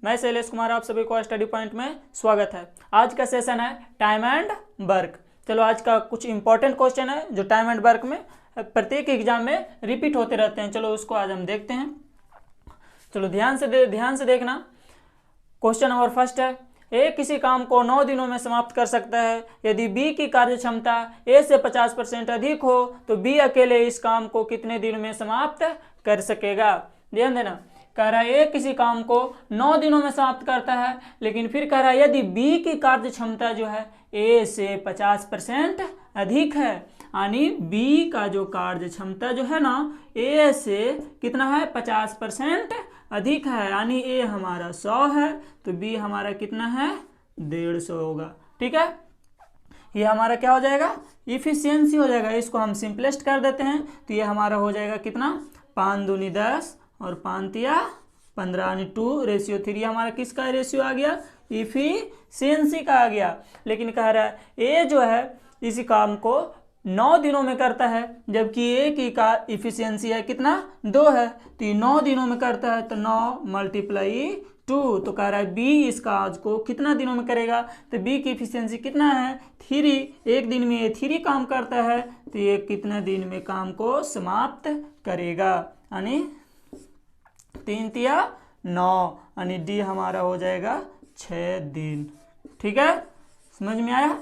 मैं शैलेश कुमार, आप सभी को स्टडी पॉइंट में स्वागत है। आज का सेशन है टाइम एंड वर्क। चलो आज का कुछ इंपॉर्टेंट क्वेश्चन है जो टाइम एंड वर्क में प्रत्येक एग्जाम में रिपीट होते रहते हैं। चलो उसको आज हम देखते हैं। चलो ध्यान से देखना। क्वेश्चन नंबर फर्स्ट है, ए किसी काम को 9 दिनों में समाप्त कर सकता है। यदि बी की कार्य क्षमता ए से 50% अधिक हो तो बी अकेले इस काम को कितने दिनों में समाप्त कर सकेगा। ध्यान देना, कह रहा है ए किसी काम को 9 दिनों में समाप्त करता है, लेकिन फिर कह रहा है यदि बी की कार्य क्षमता जो है ए से 50% अधिक है, यानी बी का जो कार्य क्षमता जो है ना ए से कितना है 50% अधिक है, यानी ए हमारा 100 है तो बी हमारा कितना है 150 होगा। ठीक है, ये हमारा क्या हो जाएगा, इफिशियंसी हो जाएगा। इसको हम सिंपलेस्ट कर देते हैं तो ये हमारा हो जाएगा कितना, 5 दूनी 10 और 5 तिया 15, यानी 2:3 हमारा किसका रेशियो आ गया, इफिशियंसी का आ गया। लेकिन कह रहा है ए जो है इसी काम को 9 दिनों में करता है, जबकि ए की का इफिशियंसी है कितना 2 है, तो ये 9 दिनों में करता है तो 9 × 2, तो कह रहा है बी इस काज को कितना दिनों में करेगा, तो बी की इफिशियंसी कितना है 3। एक दिन में ये 3 काम करता है तो ये कितने दिन में काम को समाप्त करेगा, यानी 3 तिया 9, यानी डी हमारा हो जाएगा 6 दिन। ठीक है, समझ में आया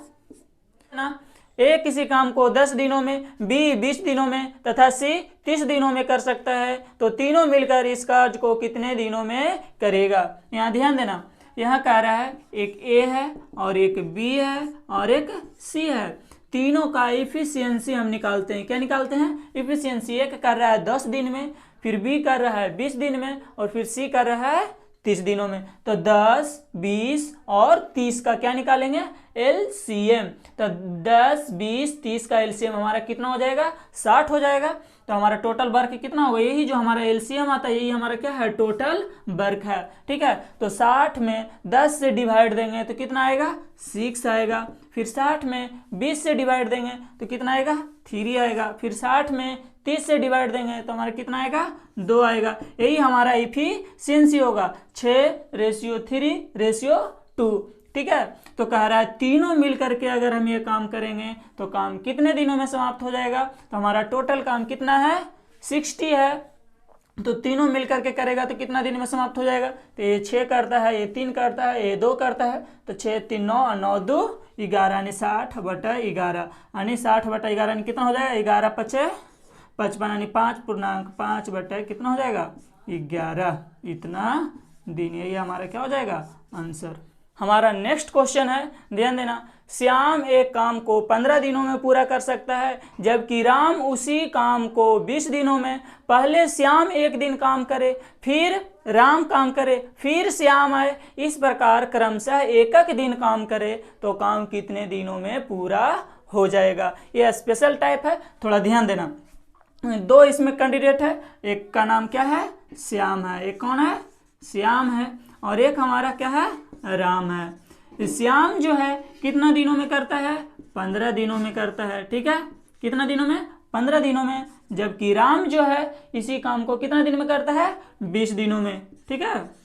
ना। ए किसी काम को 10 दिनों में, बी 20 दिनों में तथा सी 30 दिनों में कर सकता है, तो तीनों मिलकर इस कार्य को कितने दिनों में करेगा। यहाँ ध्यान देना, यहाँ कह रहा है एक ए है और एक बी है और एक सी है। तीनों का इफिशियंसी हम निकालते हैं। क्या निकालते हैं, इफिशियंसी। एक कर रहा है 10 दिन में, फिर बी कर रहा है 20 दिन में और फिर सी कर रहा है 30 दिनों में। तो 10, 20 और 30 का क्या निकालेंगे, एलसीएम। तो 10, 20, 30 का एलसीएम हमारा कितना हो जाएगा, 60 हो जाएगा। तो हमारा टोटल वर्क कितना होगा, यही जो हमारा एलसीएम आता है यही हमारा क्या है, टोटल वर्क है। ठीक है, तो 60 में 10 से डिवाइड देंगे तो कितना आएगा, 6 आएगा। फिर 60 में 20 से डिवाइड देंगे तो कितना आएगा, 3 आएगा। फिर 60 में 30 से डिवाइड देंगे तो हमारा कितना आएगा, 2 आएगा। यही हमारा इफिशियंसी होगा 6:3:2। ठीक है, तो कह रहा है तीनों मिलकर के अगर हम ये काम करेंगे तो काम कितने दिनों में समाप्त हो जाएगा। तो हमारा टोटल काम कितना है, 60 है, तो तीनों मिलकर के करेगा तो कितना दिन में समाप्त हो जाएगा। तो ये 6 करता है, ये 3 करता है, ये 2 करता है, तो 6 3 9 और 9 2 11, यानी 60/11, यानी 60/11 यानी कितना हो जाएगा, 11 × 5 = 55, यानी 5.5 कितना हो जाएगा, 11। इतना दिन, यही हमारा क्या हो जाएगा आंसर। हमारा नेक्स्ट क्वेश्चन है, ध्यान देना। श्याम एक काम को 15 दिनों में पूरा कर सकता है, जबकि राम उसी काम को 20 दिनों में। पहले श्याम एक दिन काम करे, फिर राम काम करे, फिर श्याम आए। इस प्रकार क्रमशः एक दिन काम करे तो काम कितने दिनों में पूरा हो जाएगा। ये स्पेशल टाइप है, थोड़ा ध्यान देना। 2 इसमें कैंडिडेट है, एक का नाम क्या है, श्याम है, एक कौन है, श्याम है, और एक हमारा क्या है, राम है। श्याम जो है कितना दिनों में करता है, 15 दिनों में करता है। ठीक है, कितना दिनों में, 15 दिनों में, जबकि राम जो है इसी काम को कितना दिन में करता है, 20 दिनों में। ठीक है,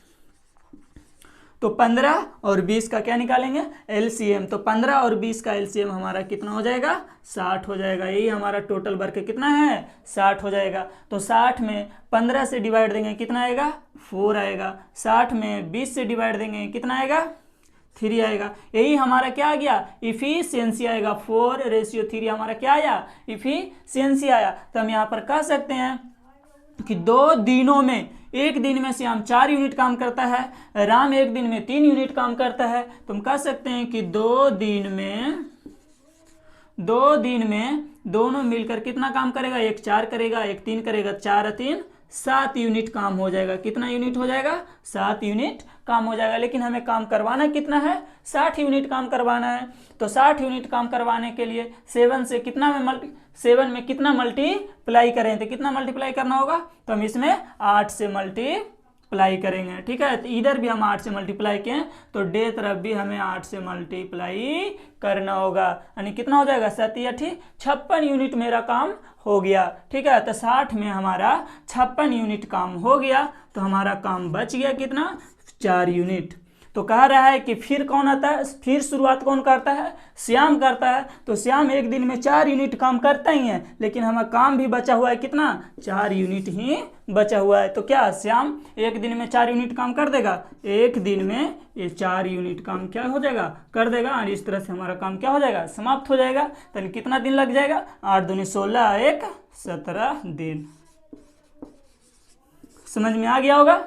तो 15 और 20 का क्या निकालेंगे, एलसीएम। तो 15 और 20 का एलसीएम हमारा कितना हो जाएगा, 60 हो जाएगा। यही हमारा टोटल वर्क कितना है, 60 हो जाएगा। तो 60 में 15 से डिवाइड देंगे कितना आएगा, 4 आएगा। 60 में 20 से डिवाइड देंगे कितना आएगा, 3 आएगा। यही हमारा क्या आ गया, इफिशियंसी आएगा। 4:3 हमारा क्या आया, इफिशियंसी आया। तो हम यहाँ पर कह सकते हैं कि 2 दिनों में, एक दिन में श्याम 4 यूनिट काम करता है, राम एक दिन में 3 यूनिट काम करता है। तो हम कह सकते हैं कि 2 दिन में दोनों मिलकर कितना काम करेगा, एक 4 करेगा, एक 3 करेगा, 4 और 3 7 यूनिट काम हो जाएगा। कितना यूनिट हो जाएगा, 7 यूनिट काम हो जाएगा। लेकिन हमें काम करवाना कितना है, 60 यूनिट काम करवाना है। तो 60 यूनिट काम करवाने के लिए 7 से कितना में 7 में कितना मल्टीप्लाई करें, तो कितना मल्टीप्लाई करना होगा, तो हम इसमें 8 से मल्टीप्लाई करेंगे। ठीक है, तो इधर भी हम 8 से मल्टीप्लाई किए तो डे तरफ भी हमें 8 से मल्टीप्लाई करना होगा, यानी कितना हो जाएगा, 7 × 8 56 यूनिट मेरा काम हो गया। ठीक है, तो 60 में हमारा 56 यूनिट काम हो गया, तो हमारा काम बच गया कितना, 4 यूनिट। तो कह रहा है कि फिर कौन आता है, फिर शुरुआत कौन करता है, श्याम करता है। तो श्याम एक दिन में 4 यूनिट काम करता ही है, लेकिन हमारा काम भी बचा हुआ है कितना, 4 यूनिट ही बचा हुआ है। तो क्या श्याम एक दिन में 4 यूनिट काम कर देगा, एक दिन में ये 4 यूनिट काम क्या हो जाएगा, कर देगा, और इस तरह से हमारा काम क्या हो जाएगा, समाप्त हो जाएगा। तो कितना दिन लग जाएगा, 8 दूनी 16, 1 17 दिन। समझ में आ गया होगा।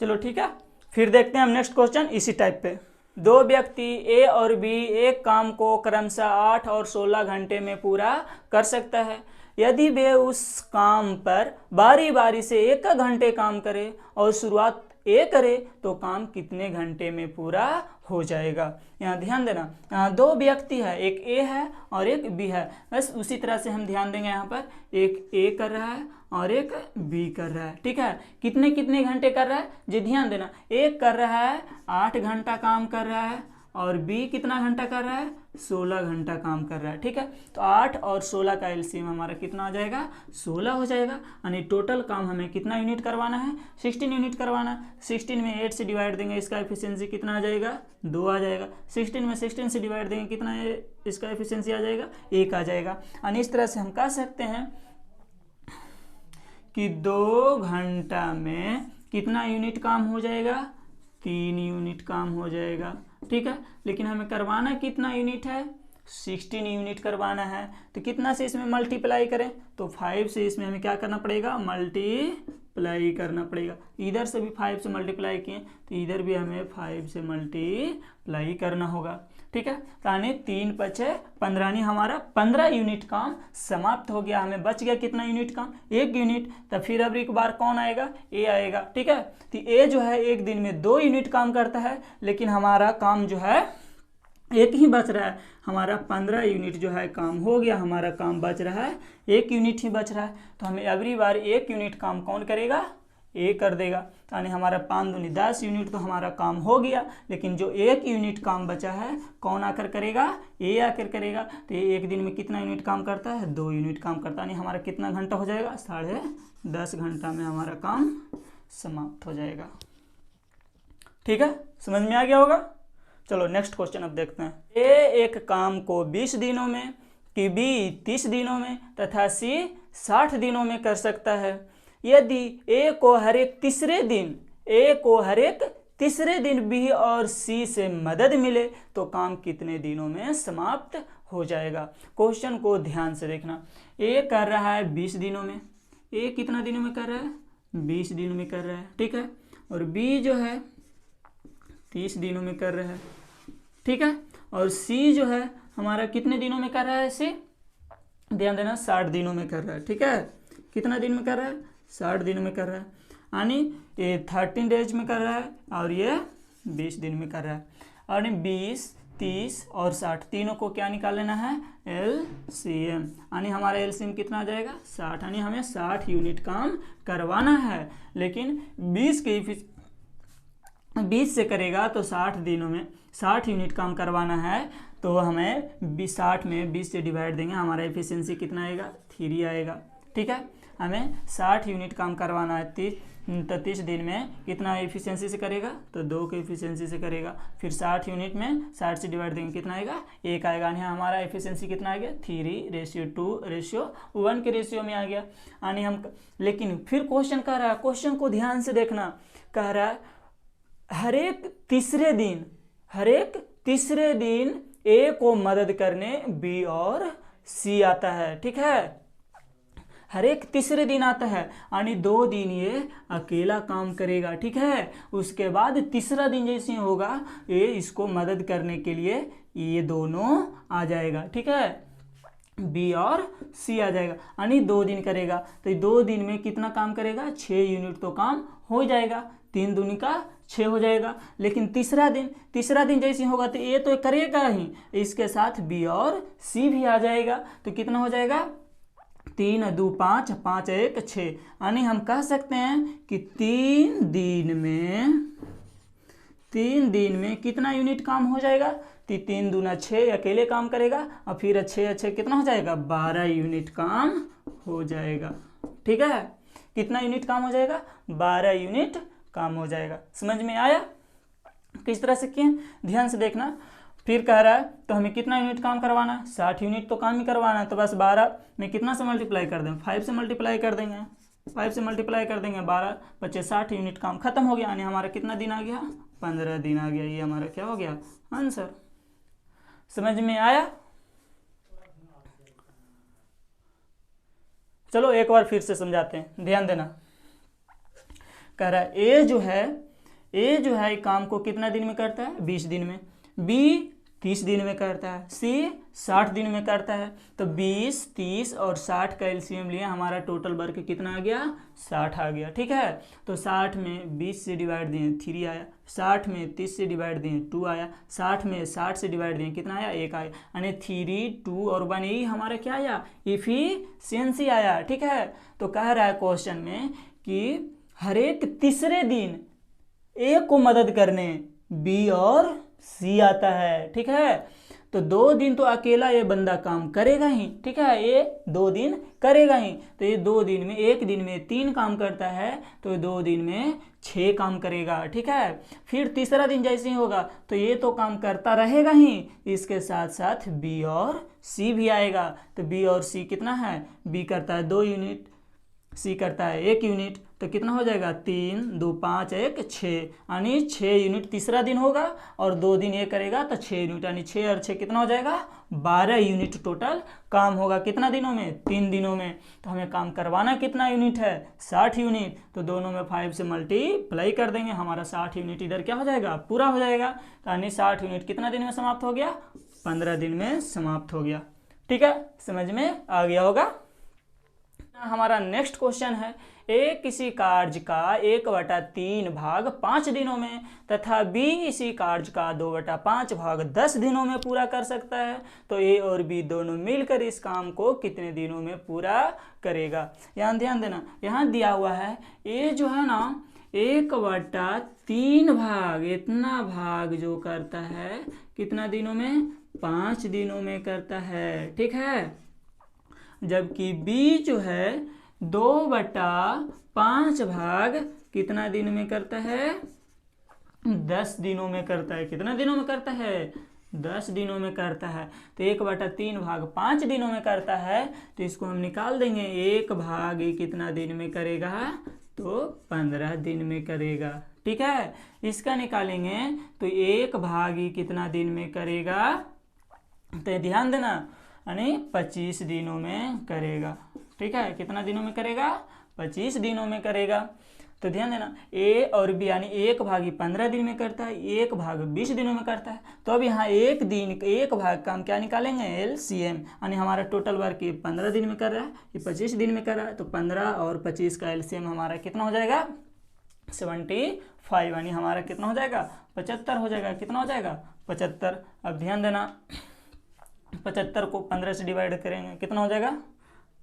चलो ठीक है, फिर देखते हैं हम नेक्स्ट क्वेश्चन इसी टाइप पे। दो व्यक्ति ए और बी एक काम को क्रमशः 8 और 16 घंटे में पूरा कर सकता है। यदि वे उस काम पर बारी बारी से 1 घंटे काम करे और शुरुआत ए करे तो काम कितने घंटे में पूरा हो जाएगा। यहाँ ध्यान देना, यहाँ 2 व्यक्ति है, एक ए है और एक बी है। बस उसी तरह से हम ध्यान देंगे, यहाँ पर एक ए कर रहा है और एक बी कर रहा है। ठीक है, कितने कितने घंटे कर रहा है जी, ध्यान देना। एक कर रहा है 8 घंटा काम कर रहा है और बी कितना घंटा कर रहा है, 16 घंटा काम कर रहा है। ठीक है, तो 8 और 16 का एलसीएम हमारा कितना आ जाएगा, 16 हो जाएगा। यानी टोटल काम हमें कितना यूनिट करवाना है, 16 यूनिट करवाना है। 16 में 8 से डिवाइड देंगे, इसका एफिशिएंसी कितना आ जाएगा, 2 आ जाएगा। 16 में 16 से डिवाइड देंगे, कितना है इसका एफिशिएंसी आ जाएगा, 1 आ जाएगा। यानी इस तरह से हम कह सकते हैं कि 2 घंटा में कितना यूनिट काम हो जाएगा, 3 यूनिट काम हो जाएगा। ठीक है, लेकिन हमें करवाना कितना यूनिट है, 16 यूनिट करवाना है। तो कितना से इसमें मल्टीप्लाई करें, तो 5 से इसमें हमें क्या करना पड़ेगा, मल्टीप्लाई करना पड़ेगा। इधर से भी 5 से मल्टीप्लाई किए तो इधर भी हमें 5 से मल्टीप्लाई करना होगा। ठीक है, यानी 3 × 5 = 15, यानी हमारा 15 यूनिट काम समाप्त हो गया। हमें बच गया कितना यूनिट काम, 1 यूनिट। तो फिर अब एक बार कौन आएगा, ए आएगा। ठीक है, तो ए जो है एक दिन में 2 यूनिट काम करता है, लेकिन हमारा काम जो है एक ही बच रहा है। हमारा 15 यूनिट जो है काम हो गया, हमारा काम बच रहा है 1 यूनिट ही बच रहा है। तो हमें एवरी बार 1 यूनिट काम कौन करेगा, ए कर देगा। यानी हमारा 5 दूनी 10 यूनिट तो हमारा काम हो गया, लेकिन जो 1 यूनिट काम बचा है कौन आकर करेगा, ए आकर करेगा। तो ये एक दिन में कितना यूनिट काम करता है, 2 यूनिट काम करता है। यानी हमारा कितना घंटा हो जाएगा, 10.5 घंटा में हमारा काम समाप्त हो जाएगा। ठीक है, समझ में आ गया होगा। चलो नेक्स्ट क्वेश्चन अब देखते हैं। ए एक काम को 20 दिनों में, कि बी 30 दिनों में तथा सी 60 दिनों में कर सकता है। यदि ए को हर एक तीसरे दिन बी और सी से मदद मिले तो काम कितने दिनों में समाप्त हो जाएगा। क्वेश्चन को ध्यान से देखना। ए कर रहा है 20 दिनों में, ए कितना दिनों में कर रहा है, 20 दिनों में कर रहा है। ठीक है, और बी जो है 30 दिनों में कर रहा है। ठीक है, और सी जो है हमारा कितने दिनों में कर रहा है, सी ध्यान देना 60 दिनों में कर रहा है। ठीक है, कितना दिन में कर रहा है, 60 दिन में कर रहा है। यानी ये 13 डेज में कर रहा है और ये 20 दिन में कर रहा है। और 20, 30 और 60 तीनों को क्या निकाल लेना है, एलसीएम। यानी हमारा एलसीएम कितना आ जाएगा, 60। यानी हमें 60 यूनिट काम करवाना है, लेकिन 20 से करेगा तो 60 दिनों में 60 यूनिट काम करवाना है। तो हमें 60 में 20 से डिवाइड देंगे, हमारा एफिशिएंसी कितना आएगा, 3 आएगा। ठीक है, हमें 60 यूनिट काम करवाना है 30 दिन में। कितना एफिशिएंसी से करेगा, तो 2 के एफिशिएंसी से करेगा। फिर 60 यूनिट में 60 से डिवाइड देंगे, कितना आएगा, 1 आएगा। यानी हमारा एफिशिएंसी कितना आ गया, 3:2:1 के रेशियो में आ गया। यानी हम, लेकिन फिर क्वेश्चन कह रहा है, क्वेश्चन को ध्यान से देखना, कह रहा है हर एक तीसरे दिन ए को मदद करने बी और सी आता है। ठीक है, हर एक तीसरे दिन आता है, यानी 2 दिन ये अकेला काम करेगा। ठीक है, उसके बाद तीसरा दिन जैसे होगा ये इसको मदद करने के लिए ये दोनों आ जाएगा। ठीक है, बी और सी आ जाएगा, यानी 2 दिन करेगा। तो 2 दिन में कितना काम करेगा, 6 यूनिट तो काम हो जाएगा। 3 दूनी का 6 हो जाएगा। लेकिन तीसरा दिन जैसे होगा तो ये तो करेगा ही, इसके साथ बी और सी भी आ जाएगा। तो कितना हो जाएगा, 3×2 = 5, 5×1 = 6। यानी हम कह सकते हैं कि 3 दिन में कितना यूनिट काम हो जाएगा, तो 3 दूना 6 अकेले काम करेगा, और फिर 6 कितना हो जाएगा, 12 यूनिट काम हो जाएगा। ठीक है, कितना यूनिट काम हो जाएगा, 12 यूनिट काम हो जाएगा। समझ में आया किस तरह से किए, ध्यान से देखना। फिर कह रहा है तो हमें कितना यूनिट काम करवाना है, 60 यूनिट तो काम ही करवाना है। तो बस 12 में कितना से मल्टीप्लाई कर दें, 5 से मल्टीप्लाई कर देंगे, 5 से मल्टीप्लाई कर देंगे, 12 25 60 यूनिट काम खत्म हो गया। यानी हमारा कितना दिन आ गया, 15 दिन आ गया। ये हमारा क्या हो गया, आंसर। समझ में आया। चलो एक बार फिर से समझाते हैं, ध्यान देना। कह रहा है ए जो है काम को कितना दिन में करता है, 20 दिन में। बी 30 दिन में करता है। सी 60 दिन में करता है। तो 20, 30 और 60 का एलसीएम लिए हमारा टोटल वर्क कितना आ गया, 60 आ गया। ठीक है, तो 60 में 20 से डिवाइड दिए 3 आया, 60 में 30 से डिवाइड दिए 2 आया, 60 में 60 से डिवाइड दिए कितना आया, 1 आया। यानी 3, 2 और 1 यही हमारा क्या आया, इफिशियंसी आया। ठीक है, तो कह रहा है क्वेश्चन में कि हर एक तीसरे दिन ए को मदद करने बी और सी आता है। ठीक है, तो 2 दिन तो अकेला ये बंदा काम करेगा ही। ठीक है, ये 2 दिन करेगा ही। तो ये 2 दिन में, एक दिन में 3 काम करता है, तो 2 दिन में 6 काम करेगा। ठीक है, फिर तीसरा दिन जैसे ही होगा तो ये तो काम करता रहेगा ही, इसके साथ साथ बी और सी भी आएगा। तो बी और सी कितना है, बी करता है 2 यूनिट, सी करता है 1 यूनिट। तो कितना हो जाएगा, 3, 2, 5, 1, 6, यानी 6 यूनिट तीसरा दिन होगा और 2 दिन ये करेगा तो 6 यूनिट, यानी 6 और 6 कितना हो जाएगा, 12 यूनिट टोटल काम होगा। कितना दिनों में, 3 दिनों में। तो हमें काम करवाना कितना यूनिट है, 60 यूनिट। तो दोनों में 5 से मल्टीप्लाई कर देंगे, हमारा 60 यूनिट इधर क्या हो जाएगा, पूरा हो जाएगा। यानी 60 यूनिट कितना दिन में समाप्त हो गया, 15 दिन में समाप्त हो गया। ठीक है, समझ में आ गया होगा। हमारा नेक्स्ट क्वेश्चन है, ए किसी कार्य का 1/3 भाग 5 दिनों में तथा बी इसी कार्य का 2/5 भाग 10 दिनों में पूरा कर सकता है, तो ए और बी दोनों मिलकर इस काम को कितने दिनों में पूरा करेगा। यहाँ ध्यान देना, यहाँ दिया हुआ है ए जो है ना 1/3 भाग, इतना भाग जो करता है कितना दिनों में, 5 दिनों में करता है। ठीक है, जबकि बी जो है 2/5 भाग कितना दिन में करता है, 10 दिनों में करता है। कितना दिनों में करता है, 10 दिनों में करता है। तो 1/3 भाग 5 दिनों में करता है, तो इसको हम निकाल देंगे। 1 भाग ये कितना दिन में करेगा, तो 15 दिन में करेगा। ठीक है, इसका निकालेंगे तो 1 भाग ये कितना दिन में करेगा, तो ध्यान देना, यानी 25 दिनों में करेगा। ठीक है, कितना दिनों में करेगा, 25 दिनों में करेगा। तो ध्यान देना, ए और बी यानी 1 भाग 15 दिन में करता है, 1 भाग 20 दिनों में करता है। तो अब यहाँ 1 दिन 1 भाग का हम क्या निकालेंगे, एलसीएम, यानी हमारा टोटल वर्क ये 15 दिन में कर रहा है, ये 25 दिन में कर रहा है। तो 15 और 25 का एलसीएम हमारा कितना हो जाएगा, 75, यानी हमारा कितना हो जाएगा, 75 हो जाएगा। कितना हो जाएगा, 75। अब ध्यान देना, 75 को 15 से डिवाइड करेंगे कितना हो जाएगा,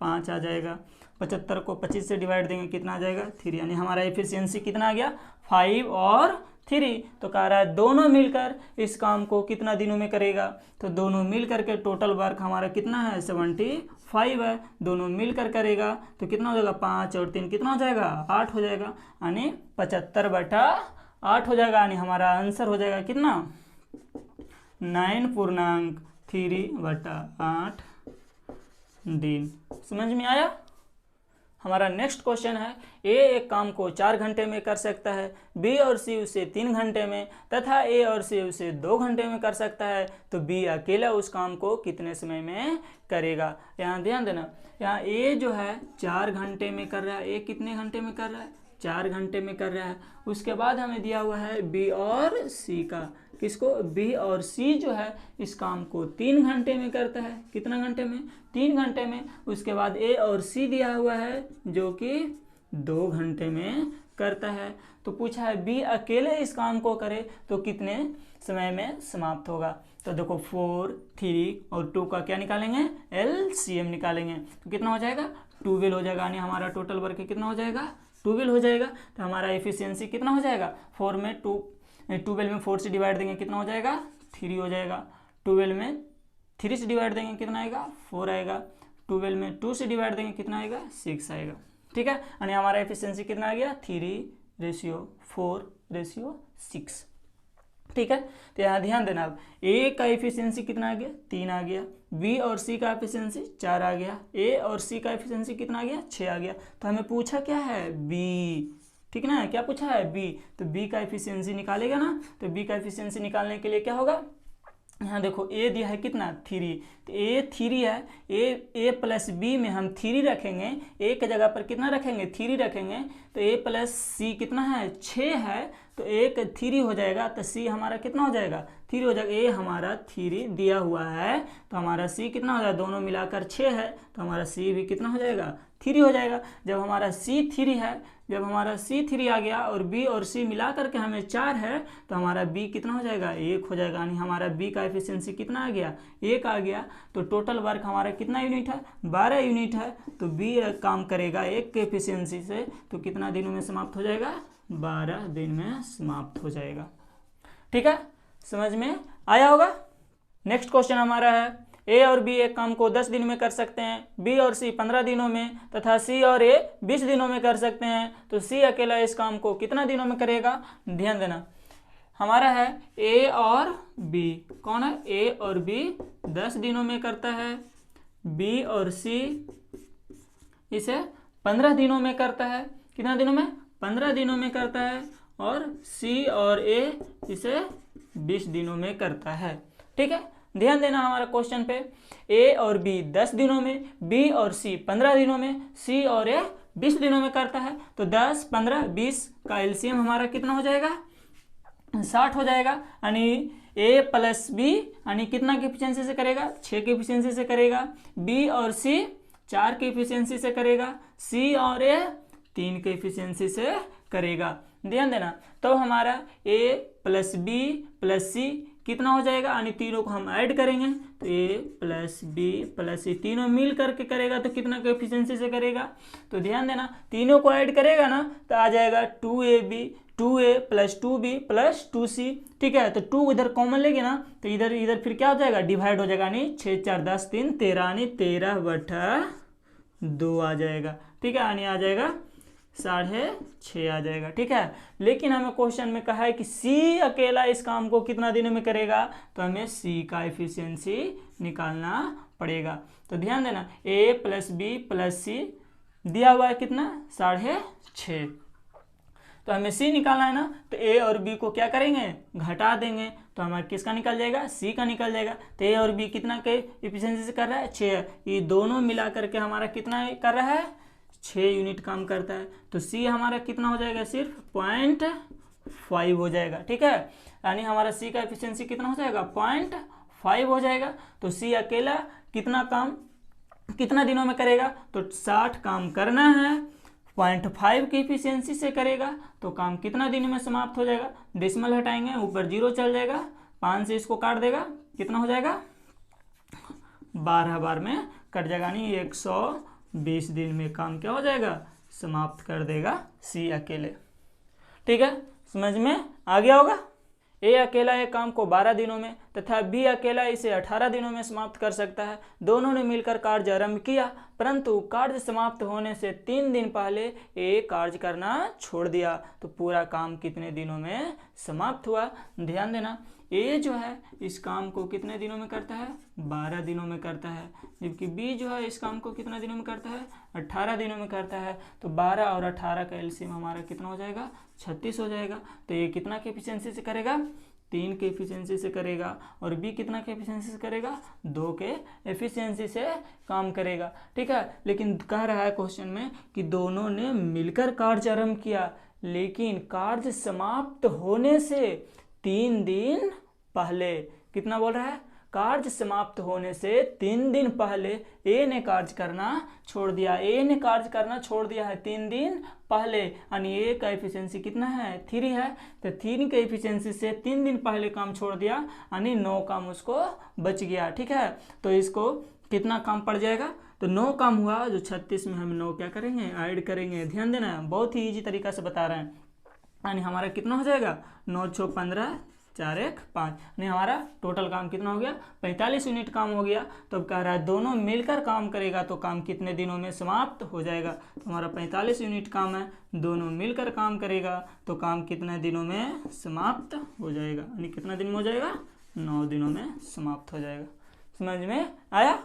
5 आ जाएगा। 75 को 25 से डिवाइड देंगे कितना आ जाएगा, 3, यानी हमारा एफिशिएंसी कितना आ गया, 5 और 3। तो कह रहा है दोनों मिलकर इस काम को कितना दिनों में करेगा, तो दोनों मिलकर के टोटल वर्क हमारा कितना है, 75 है। दोनों मिलकर करेगा तो कितना हो जाएगा, 5 और 3 कितना हो जाएगा, 8 हो जाएगा, यानी 75/8 हो जाएगा। यानी हमारा आंसर हो जाएगा कितना, 9.3/8 दिन। समझ में आया। हमारा नेक्स्ट क्वेश्चन है, ए एक काम को 4 घंटे में कर सकता है, बी और सी उसे 3 घंटे में तथा ए और सी उसे 2 घंटे में कर सकता है, तो बी अकेला उस काम को कितने समय में करेगा। यहाँ ध्यान देना, यहाँ ए जो है 4 घंटे में कर रहा है, ए कितने घंटे में कर रहा है, 4 घंटे में कर रहा है। उसके बाद हमें दिया हुआ है बी और सी का, किसको, बी और सी जो है इस काम को 3 घंटे में करता है। कितना घंटे में, 3 घंटे में। उसके बाद ए और सी दिया हुआ है जो कि 2 घंटे में करता है। तो पूछा है बी अकेले इस काम को करे तो कितने समय में समाप्त होगा। तो देखो 4, 3 और 2 का क्या निकालेंगे, एलसीएम निकालेंगे। तो कितना हो जाएगा, 12 हो जाएगा। यानी हमारा टोटल वर्क कितना हो जाएगा, 12 हो जाएगा। तो हमारा एफिशिएंसी कितना हो जाएगा, 12 में 4 से डिवाइड देंगे कितना हो जाएगा, 3 हो जाएगा। 12 में 3 से डिवाइड देंगे कितना आएगा, 4 आएगा। 12 में 2 से डिवाइड देंगे कितना आएगा, 6 आएगा। ठीक है, यानी हमारा एफिशिएंसी कितना आ गया, 3 3:4:6। ठीक है, तो यहाँ ध्यान देना। अब ए का एफिशिएंसी कितना आ गया, 3 आ गया। बी और सी का एफिशिएंसी 4 आ गया। ए और सी का एफिशिएंसी कितना आ गया, 6 आ गया। तो हमें पूछा क्या है, बी। ठीक ना, क्या पूछा है, बी। तो बी का एफिशिएंसी निकालेगा ना, तो बी का एफिशिएंसी निकालने के लिए क्या होगा, यहाँ देखो ए दिया है कितना, 3। तो ए 3 है, ए प्लस बी में हम 3 रखेंगे, ए के जगह पर कितना रखेंगे, 3 रखेंगे। तो ए प्लस सी कितना है, 6 है। तो ए का 3 हो जाएगा, तो सी हमारा कितना हो जाएगा, 3 हो जाएगा। ए हमारा 3 दिया हुआ है, तो हमारा सी कितना हो जाएगा, दोनों मिलाकर 6 है, तो हमारा सी भी कितना हो जाएगा, 3 हो जाएगा। जब हमारा सी 3 है, जब हमारा सी 3 आ गया और बी और सी मिला करके हमें 4 है, तो हमारा बी कितना हो जाएगा, 1 हो जाएगा। यानी हमारा बी का एफिशिएंसी कितना आ गया, 1 आ गया। तो टोटल वर्क हमारा कितना यूनिट है, 12 यूनिट है। तो बी काम करेगा 1 के एफिशिएंसी से, तो कितना दिनों में समाप्त हो जाएगा, 12 दिन में समाप्त हो जाएगा। ठीक है, समझ में आया होगा। नेक्स्ट क्वेश्चन हमारा है, ए और बी एक काम को 10 दिन में कर सकते हैं, बी और सी 15 दिनों में तथा सी और ए 20 दिनों में कर सकते हैं। तो सी अकेला इस काम को कितना दिनों में करेगा। ध्यान देना, हमारा है ए और बी, कौन है, ए और बी 10 दिनों में करता है, बी और सी इसे 15 दिनों में करता है। कितना दिनों में, 15 दिनों में करता है। और सी और ए इसे 20 दिनों में करता है। ठीक है, ध्यान देना हमारा क्वेश्चन पे, ए और बी 10 दिनों में, बी और सी 15 दिनों में, सी और ए 20 दिनों में करता है। तो 10, 15, 20 का एलसीएम हमारा कितना हो जाएगा, 60 हो जाएगा। यानी ए प्लस बी यानी कितना की एफिशिएंसी से करेगा, 6 की एफिशिएंसी से करेगा। बी और सी 4 की एफिशिएंसी से करेगा। सी और ए 3 की एफिशिएंसी से करेगा। ध्यान देना, तो हमारा ए प्लस बी प्लस सी कितना हो जाएगा, यानी तीनों को हम ऐड करेंगे। तो ए प्लस बी प्लस सी तीनों मिल करके करेगा, तो कितना का एफिशिएंसी से करेगा। तो ध्यान देना, तीनों को ऐड करेगा ना, तो आ जाएगा 2ab 2a plus 2b plus 2c। ठीक है, तो 2 इधर कॉमन लेंगे ना, तो इधर इधर फिर क्या हो जाएगा, डिवाइड हो जाएगा। यानी 6 4 10 3 13, यानी 13/2 आ जाएगा। ठीक है, यानी आ जाएगा 6.5 आ जाएगा। ठीक है, लेकिन हमें क्वेश्चन में कहा है कि सी अकेला इस काम को कितना दिनों में करेगा, तो हमें सी का एफिशिएंसी निकालना पड़ेगा। तो ध्यान देना, ए प्लस बी प्लस सी दिया हुआ है कितना, 6.5। तो हमें सी निकालना है ना, तो ए और बी को क्या करेंगे, घटा देंगे। तो हमारा किसका निकल जाएगा, सी का निकल जाएगा। तो ए और बी कितना के एफिशिएंसी से कर रहा है, 6। ये दोनों मिला करके हमारा कितना कर रहा है, 6 यूनिट काम करता है। तो सी हमारा कितना हो जाएगा, सिर्फ 0.5 हो जाएगा। ठीक है, यानी हमारा सी का एफिशिएंसी कितना हो जाएगा, 0.5 हो जाएगा। तो सी अकेला कितना काम कितना दिनों में करेगा, तो 60 काम करना है, 0.5 की एफिशिएंसी से करेगा, तो काम कितना दिन में समाप्त हो जाएगा। डेसिमल हटाएंगे, ऊपर 0 चल जाएगा, 5 से इसको काट देगा, कितना हो जाएगा, 12 बार में कट जाएगा। यानी 120 दिन में काम क्या हो जाएगा, समाप्त कर देगा सी अकेले। ठीक है, समझ में आ गया होगा। ए अकेला एक काम को 12 दिनों में तथा बी अकेला इसे 18 दिनों में समाप्त कर सकता है। दोनों ने मिलकर कार्य आरंभ किया, परंतु कार्य समाप्त होने से 3 दिन पहले ए कार्य करना छोड़ दिया। तो पूरा काम कितने दिनों में समाप्त हुआ। ध्यान देना, ए जो है इस काम को कितने दिनों में करता है, 12 दिनों में करता है, जबकि बी जो है इस काम को कितने दिनों में करता है, 18 दिनों में करता है। तो 12 और 18 का एलसीएम हमारा कितना हो जाएगा, 36 हो जाएगा। तो ये कितना के एफिशिएंसी से करेगा, 3 के एफिशिएंसी से करेगा। और बी कितना के एफिशिएंसी से करेगा, 2 के एफिशिएंसी से काम करेगा। ठीक है, लेकिन कह रहा है क्वेश्चन में कि दोनों ने मिलकर कार्य आरंभ किया, लेकिन कार्य समाप्त होने से 3 दिन पहले, कितना बोल रहा है, कार्य समाप्त होने से 3 दिन पहले ए ने कार्य करना छोड़ दिया। ए ने कार्य करना छोड़ दिया है 3 दिन पहले, यानी ए का एफिशिएंसी कितना है, 3 है। तो 3 के एफिशिएंसी से 3 दिन पहले काम छोड़ दिया, यानी 9 काम उसको बच गया। ठीक है, तो इसको कितना काम पड़ जाएगा, तो 9 काम हुआ, जो 36 में हम 9 क्या करेंगे, ऐड करेंगे। ध्यान देना, बहुत ही ईजी तरीका से बता रहे हैं। यानी हमारा कितना हो जाएगा, 9 × 15 4 1 5, नहीं हमारा टोटल काम कितना हो गया 45 यूनिट काम हो गया। तो अब कह रहा है दोनों मिलकर काम करेगा तो काम कितने दिनों में समाप्त हो जाएगा। तो हमारा 45 यूनिट काम है, दोनों मिलकर काम करेगा तो काम कितने दिनों में समाप्त हो जाएगा, यानी कितना दिन में हो जाएगा 9 दिनों में समाप्त हो जाएगा। समझ में आया?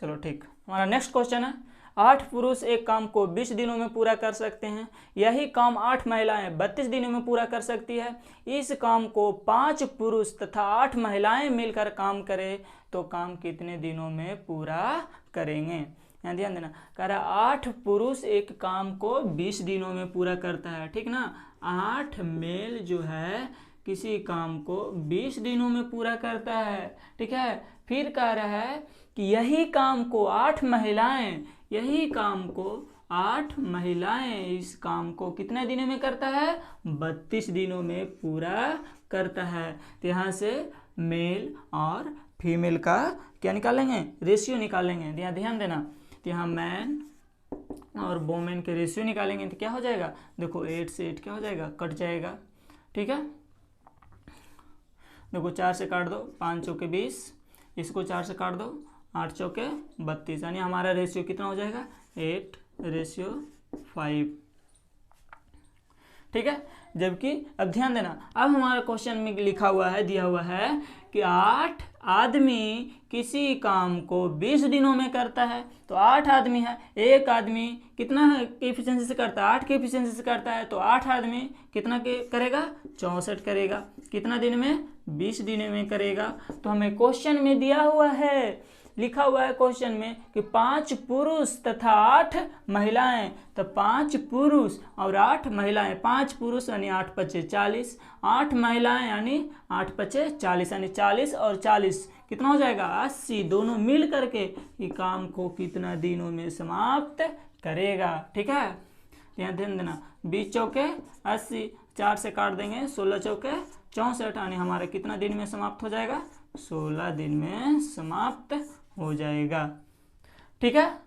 चलो ठीक। हमारा नेक्स्ट क्वेश्चन है 8 पुरुष एक काम को 20 दिनों में पूरा कर सकते हैं, यही काम 8 महिलाएं 32 दिनों में पूरा कर सकती है। इस काम को 5 पुरुष तथा 8 महिलाएं मिलकर काम करें तो काम कितने दिनों में पूरा करेंगे। यहाँ ध्यान देना, कह रहा 8 पुरुष एक काम को 20 दिनों में पूरा करता है, ठीक ना। 8 मेल जो है किसी काम को 20 दिनों में पूरा करता है, ठीक है। फिर कह रहा है कि यही काम को 8 महिलाएं, यही काम को 8 महिलाएं इस काम को कितने दिनों में करता है 32 दिनों में पूरा करता है। तो यहाँ से मेल और फीमेल का क्या निकालेंगे, रेशियो निकालेंगे। यहाँ ध्यान देना, तो यहाँ मैन और वोमेन के रेशियो निकालेंगे तो क्या हो जाएगा, देखो 8 से 8 क्या हो जाएगा, कट जाएगा, ठीक है। देखो 4 से काट दो, 5 चौके 20, इसको 4 से काट दो, 8 चौके 32, यानी हमारा रेशियो कितना हो जाएगा 8:5, ठीक है। जबकि अब ध्यान देना, अब हमारा क्वेश्चन में लिखा हुआ है, दिया हुआ है कि 8 आदमी किसी काम को 20 दिनों में करता है। तो 8 आदमी है, एक आदमी कितना के एफिशिएंसी से करता है 8 के एफिशिएंसी से करता है, तो 8 आदमी कितना के करेगा 64 करेगा, कितना दिन में 20 दिन में करेगा। तो हमें क्वेश्चन में दिया हुआ है, लिखा हुआ है क्वेश्चन में कि 5 पुरुष तथा 8 महिलाएं, तो 5 पुरुष और 8 महिलाएं, 5 पुरुष यानी 8 पचे 40, 8 महिलाएं यानी 8 पचे 40, यानी 40 और 40 कितना हो जाएगा 80, दोनों मिल करके ये काम को कितना दिनों में समाप्त करेगा, ठीक है। यहाँ ध्यान देना, 20 चौके 80, 4 से काट देंगे, 16 चौके 64, यानी हमारा कितना दिन में समाप्त हो जाएगा 16 दिन में समाप्त हो जाएगा, ठीक है।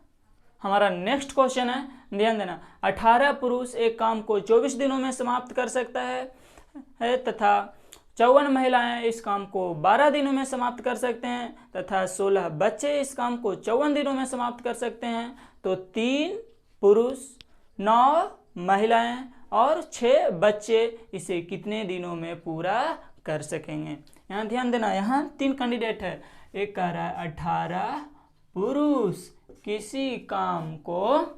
हमारा नेक्स्ट क्वेश्चन है, ध्यान देना, 18 पुरुष एक काम को 24 दिनों में समाप्त कर सकता है तथा 54 महिलाएं इस काम को 12 दिनों में समाप्त कर सकते हैं तथा 16 बच्चे इस काम को 54 दिनों में समाप्त कर सकते हैं। तो 3 पुरुष 9 महिलाएं और 6 बच्चे इसे कितने दिनों में पूरा कर सकेंगे। यहाँ ध्यान देना, यहाँ 3 कैंडिडेट है, एक कह रहा है 18 पुरुष किसी काम को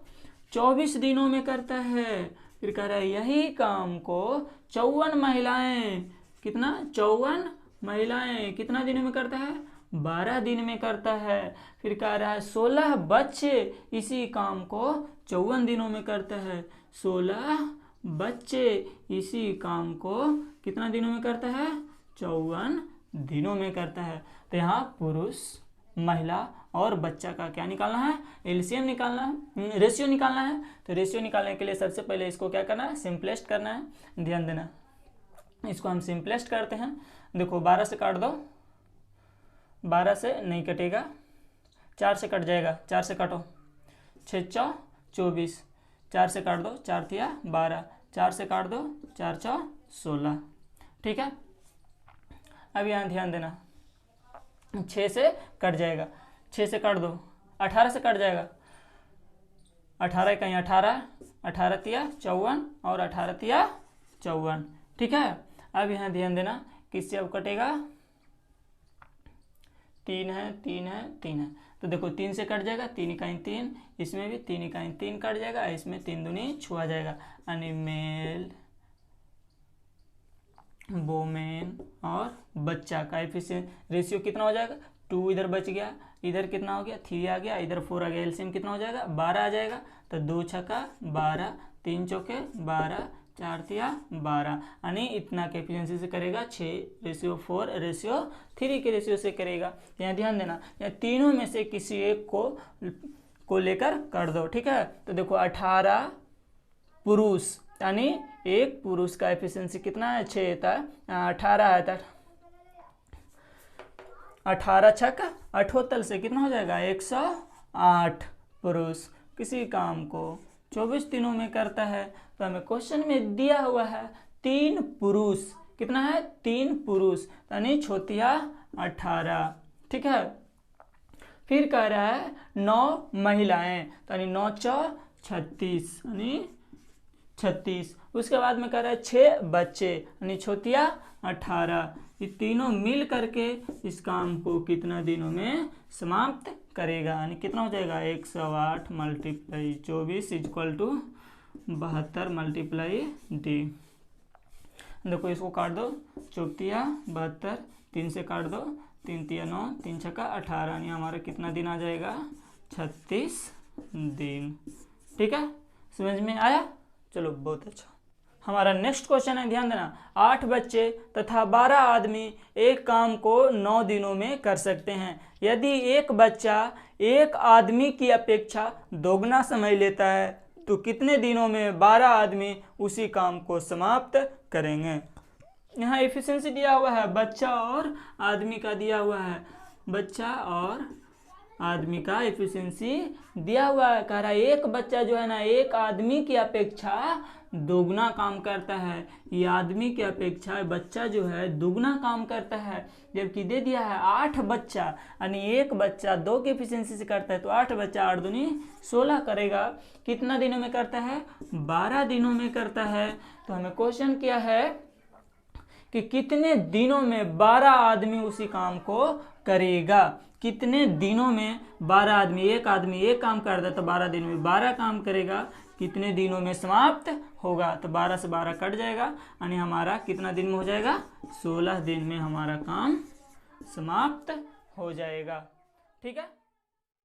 24 दिनों में करता है, फिर कह रहा है यही काम को 54 महिलाएं, कितना 54 महिलाएं कितना दिनों में करता है 12 दिन में करता है, फिर कह रहा है 16 बच्चे इसी काम को 54 दिनों में करता है, 16 बच्चे इसी काम को कितना दिनों में करता है 54 दिनों में करता है। तो यहाँ पुरुष, महिला और बच्चा का क्या निकालना है, एलसीएम निकालना है, रेशियो निकालना है। तो रेशियो निकालने के लिए सबसे पहले इसको क्या करना है, सिंपलेस्ट करना है। ध्यान देना, इसको हम सिंपलेस्ट करते हैं। देखो 12 से काट दो, 12 से नहीं कटेगा, 4 से कट जाएगा, 4 से काटो, 6 चौ 24, 4 से काट दो, 4 तिया 12, 4 से काट दो, 4 चौ 16, ठीक है। अब यहाँ ध्यान देना, 6 से कट जाएगा, 6 से काट दो, 18 से कट जाएगा, 18 कहीं 18, 18 तिया 54 और 18 तिया 54, ठीक है। अब यहाँ ध्यान देना, किससे अब कटेगा, 3 है 3 है 3 है, तो देखो 3 से कट जाएगा, 3 इकाई 3, इसमें भी 3 इकाई 3 कट जाएगा, इसमें 3 दूनी छुआ जाएगा, यानी मेल, वोमेन और बच्चा का एफिशिएंसी रेशियो कितना हो जाएगा 2, इधर बच गया, इधर कितना हो गया 3 आ गया, इधर 4 आ गया, एलसीएम कितना हो जाएगा 12 आ जाएगा। तो 2 छक्का 12, 3 चौके 12, 4 तिया 12, यानी इतना के एफिशिएंसी से करेगा 6:4:3 के रेशियो से करेगा। यहाँ ध्यान देना, यहाँ तीनों में से किसी एक को लेकर कर दो, ठीक है। तो देखो 18 पुरुष, यानी एक पुरुष का एफिशिएंसी कितना है 6 था, 18 है, 18 छक्का 78 से कितना हो जाएगा 108 पुरुष किसी काम को 24 दिनों में करता है। तो हमें क्वेश्चन में दिया हुआ है 3 पुरुष कितना है 3 पुरुष यानी छोतिया 18, ठीक है। फिर कह रहा है 9 महिलाएं यानी 9 चौ 36 यानी 36। उसके बाद में कह रहा है 6 बच्चे यानी छोतिया 18। ये तीनों मिल करके इस काम को कितना दिनों में समाप्त करेगा, यानी कितना हो जाएगा 108 multiply 24 equal to 72 multiply D. देखो इसको काट दो, चौतिया 72, 3 से काट दो, 3 तिया 9, 3 छक्का 18, यानी हमारा कितना दिन आ जाएगा 36 दिन, ठीक है। समझ में आया? चलो बहुत अच्छा। हमारा नेक्स्ट क्वेश्चन है, ध्यान देना। 8 बच्चे तथा 12 आदमी एक काम को 9 दिनों में कर सकते हैं। यदि एक बच्चा एक आदमी की अपेक्षा दोगुना समय लेता है तो कितने दिनों में 12 आदमी उसी काम को समाप्त करेंगे। यहाँ एफिशिएंसी दिया हुआ है, बच्चा और आदमी का दिया हुआ है, बच्चा और आदमी का एफिशिएंसी दिया हुआ है। कह रहा है एक बच्चा जो है ना एक आदमी की अपेक्षा दोगुना काम करता है, ये आदमी की अपेक्षा बच्चा जो है दुगना काम करता है। जबकि दे दिया है 8 बच्चा, यानी एक बच्चा 2 की एफिशिएंसी से करता है तो 8 बच्चा 8 दूनी 16 करेगा। कितना दिनों में करता है 12 दिनों में करता है। तो हमें क्वेश्चन किया है कि कितने दिनों में 12 आदमी उसी काम को करेगा। कितने दिनों में 12 आदमी एक काम करता है तो 12 दिन में 12 काम करेगा। कितने दिनों में समाप्त होगा, तो 12 से 12 कट जाएगा, यानी हमारा कितना दिन में हो जाएगा 16 दिन में हमारा काम समाप्त हो जाएगा, ठीक है।